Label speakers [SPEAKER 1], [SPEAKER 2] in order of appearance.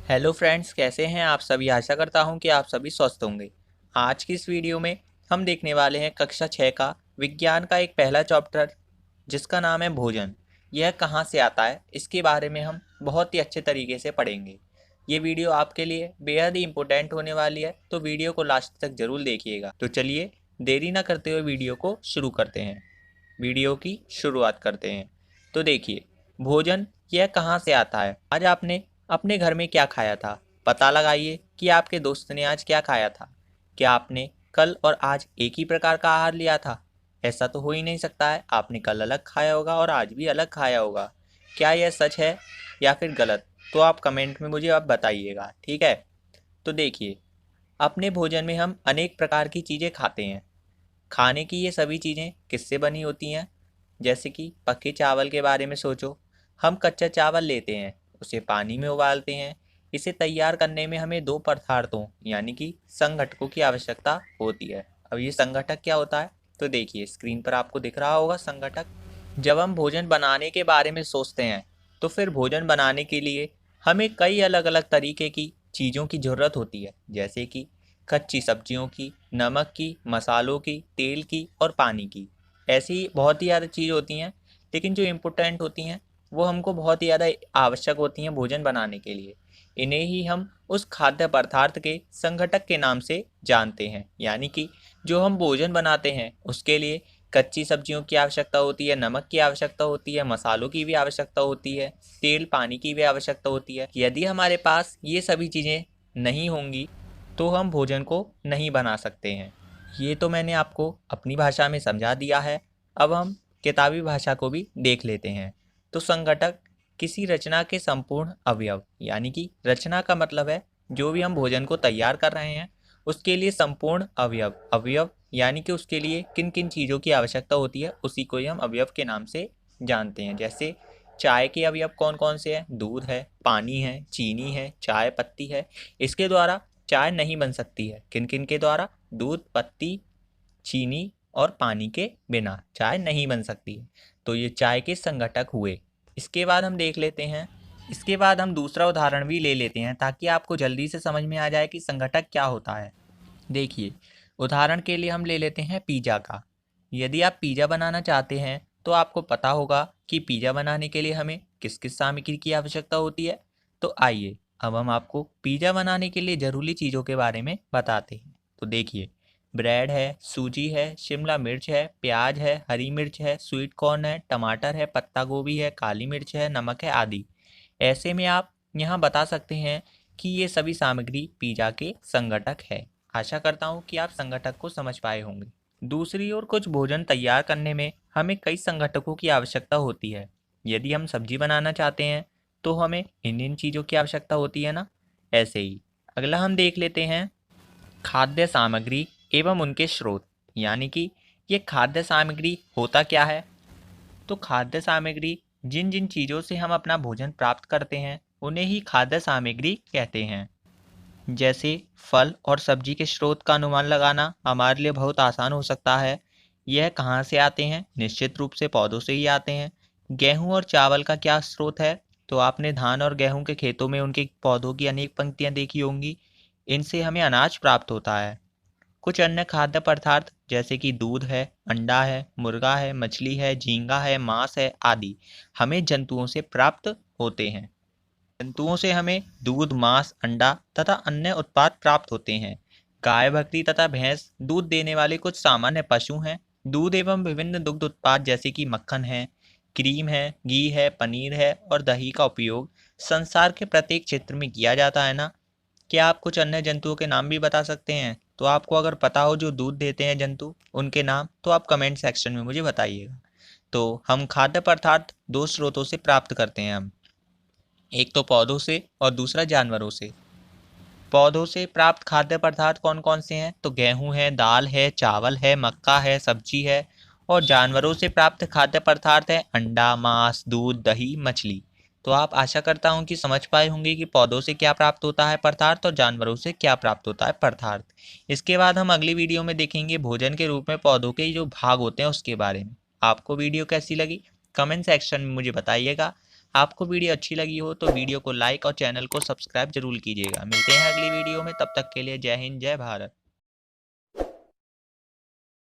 [SPEAKER 1] Hello friends, कैसे हैं आप सभी। आशा करता हूं कि आप सभी स्वस्थ होंगे। आज की इस वीडियो में हम देखने वाले हैं कक्षा 6 का विज्ञान का एक पहला चैप्टर जिसका नाम है भोजन। यह कहां से आता है इसके बारे में हम बहुत ही अच्छे तरीके से पढ़ेंगे। ये वीडियो आपके लिए बेहद ही इम्पोर्टेंट होने वाली है, तो वीडियो को लास्ट तक जरूर देखिएगा। तो चलिए देरी ना करते हुए वीडियो को शुरू करते हैं। वीडियो की शुरुआत करते हैं। तो देखिए, भोजन यह कहाँ से आता है। आज आपने अपने घर में क्या खाया था, पता लगाइए कि आपके दोस्त ने आज क्या खाया था। क्या आपने कल और आज एक ही प्रकार का आहार लिया था? ऐसा तो हो ही नहीं सकता है। आपने कल अलग खाया होगा और आज भी अलग खाया होगा। क्या यह सच है या फिर गलत? तो आप कमेंट में मुझे अब बताइएगा, ठीक है। तो देखिए, अपने भोजन में हम अनेक प्रकार की चीज़ें खाते हैं। खाने की ये सभी चीज़ें किससे बनी होती हैं? जैसे कि पके चावल के बारे में सोचो। हम कच्चा चावल लेते हैं, उसे पानी में उबालते हैं। इसे तैयार करने में हमें दो पदार्थों यानी कि संघटकों की आवश्यकता होती है। अब ये संघटक क्या होता है? तो देखिए, स्क्रीन पर आपको दिख रहा होगा संघटक। जब हम भोजन बनाने के बारे में सोचते हैं तो फिर भोजन बनाने के लिए हमें कई अलग अलग तरीके की चीज़ों की ज़रूरत होती है, जैसे कि कच्ची सब्जियों की, नमक की, मसालों की, तेल की और पानी की। ऐसी बहुत ही ज़्यादा चीज़ होती हैं, लेकिन जो इम्पोर्टेंट होती हैं वो हमको बहुत ही ज़्यादा आवश्यक होती हैं भोजन बनाने के लिए। इन्हें ही हम उस खाद्य पदार्थ के संघटक के नाम से जानते हैं। यानी कि जो हम भोजन बनाते हैं उसके लिए कच्ची सब्जियों की आवश्यकता होती है, नमक की आवश्यकता होती है, मसालों की भी आवश्यकता होती है, तेल पानी की भी आवश्यकता होती है। यदि हमारे पास ये सभी चीज़ें नहीं होंगी तो हम भोजन को नहीं बना सकते हैं। ये तो मैंने आपको अपनी भाषा में समझा दिया है। अब हम किताबी भाषा को भी देख लेते हैं। तो संघटक किसी रचना के संपूर्ण अवयव, यानी कि रचना का मतलब है जो भी हम भोजन को तैयार कर रहे हैं उसके लिए संपूर्ण अवयव। अवयव यानी कि उसके लिए किन किन चीज़ों की आवश्यकता होती है, उसी को ही हम अवयव के नाम से जानते हैं। जैसे चाय के अवयव कौन कौन से हैं? दूध है, पानी है, चीनी है, चाय पत्ती है। इसके द्वारा चाय नहीं बन सकती है। किन किन के द्वारा? दूध, पत्ती, चीनी और पानी के बिना चाय नहीं बन सकती है। तो ये चाय के संघटक हुए। इसके बाद हम देख लेते हैं, इसके बाद हम दूसरा उदाहरण भी ले लेते हैं ताकि आपको जल्दी से समझ में आ जाए कि संघटक क्या होता है। देखिए, उदाहरण के लिए हम ले लेते हैं पिज़्ज़ा का। यदि आप पिज़्ज़ा बनाना चाहते हैं तो आपको पता होगा कि पिज़्ज़ा बनाने के लिए हमें किस किस सामग्री की आवश्यकता होती है। तो आइए अब हम आपको पिज़्ज़ा बनाने के लिए ज़रूरी चीज़ों के बारे में बताते हैं। तो देखिए, ब्रेड है, सूजी है, शिमला मिर्च है, प्याज है, हरी मिर्च है, स्वीट कॉर्न है, टमाटर है, पत्ता गोभी है, काली मिर्च है, नमक है आदि। ऐसे में आप यहाँ बता सकते हैं कि ये सभी सामग्री पिज़्ज़ा के संघटक है। आशा करता हूँ कि आप संघटक को समझ पाए होंगे। दूसरी ओर कुछ भोजन तैयार करने में हमें कई संघटकों की आवश्यकता होती है। यदि हम सब्जी बनाना चाहते हैं तो हमें इन चीज़ों की आवश्यकता होती है ना। ऐसे ही अगला हम देख लेते हैं खाद्य सामग्री एवं उनके स्रोत। यानी कि ये खाद्य सामग्री होता क्या है? तो खाद्य सामग्री जिन जिन चीज़ों से हम अपना भोजन प्राप्त करते हैं उन्हें ही खाद्य सामग्री कहते हैं। जैसे फल और सब्जी के स्रोत का अनुमान लगाना हमारे लिए बहुत आसान हो सकता है। यह कहाँ से आते हैं? निश्चित रूप से पौधों से ही आते हैं। गेहूं और चावल का क्या स्रोत है? तो आपने धान और गेहूं के खेतों में उनके पौधों की अनेक पंक्तियां देखी होंगी। इनसे हमें अनाज प्राप्त होता है। कुछ अन्य खाद्य पदार्थ जैसे कि दूध है, अंडा है, मुर्गा है, मछली है, झींगा है, मांस है आदि हमें जंतुओं से प्राप्त होते हैं। जंतुओं से हमें दूध, मांस, अंडा तथा अन्य उत्पाद प्राप्त होते हैं। गाय, बकरी तथा भैंस दूध देने वाले कुछ सामान्य पशु हैं। दूध एवं विभिन्न दुग्ध उत्पाद जैसे कि मक्खन है, क्रीम है, घी है, पनीर है और दही का उपयोग संसार के प्रत्येक क्षेत्र में किया जाता है ना। क्या आप कुछ अन्य जंतुओं के नाम भी बता सकते हैं? तो आपको अगर पता हो जो दूध देते हैं जंतु उनके नाम, तो आप कमेंट सेक्शन में मुझे बताइएगा। तो हम खाद्य पदार्थ दो स्रोतों से प्राप्त करते हैं हम, एक तो पौधों से और दूसरा जानवरों से। पौधों से प्राप्त खाद्य पदार्थ कौन कौन से हैं? तो गेहूं है, दाल है, चावल है, मक्का है, सब्जी है। और जानवरों से प्राप्त खाद्य पदार्थ है अंडा, मांस, दूध, दही, मछली। तो आप आशा करता हूं कि समझ पाए होंगे कि पौधों से क्या प्राप्त होता है पदार्थ और जानवरों से क्या प्राप्त होता है पदार्थ। इसके बाद हम अगली वीडियो में देखेंगे भोजन के रूप में पौधों के जो भाग होते हैं उसके बारे में। आपको वीडियो कैसी लगी कमेंट सेक्शन में मुझे बताइएगा। आपको वीडियो अच्छी लगी हो तो वीडियो को लाइक और चैनल को सब्सक्राइब जरूर कीजिएगा। मिलते हैं अगली वीडियो में, तब तक के लिए जय हिंद जय भारत।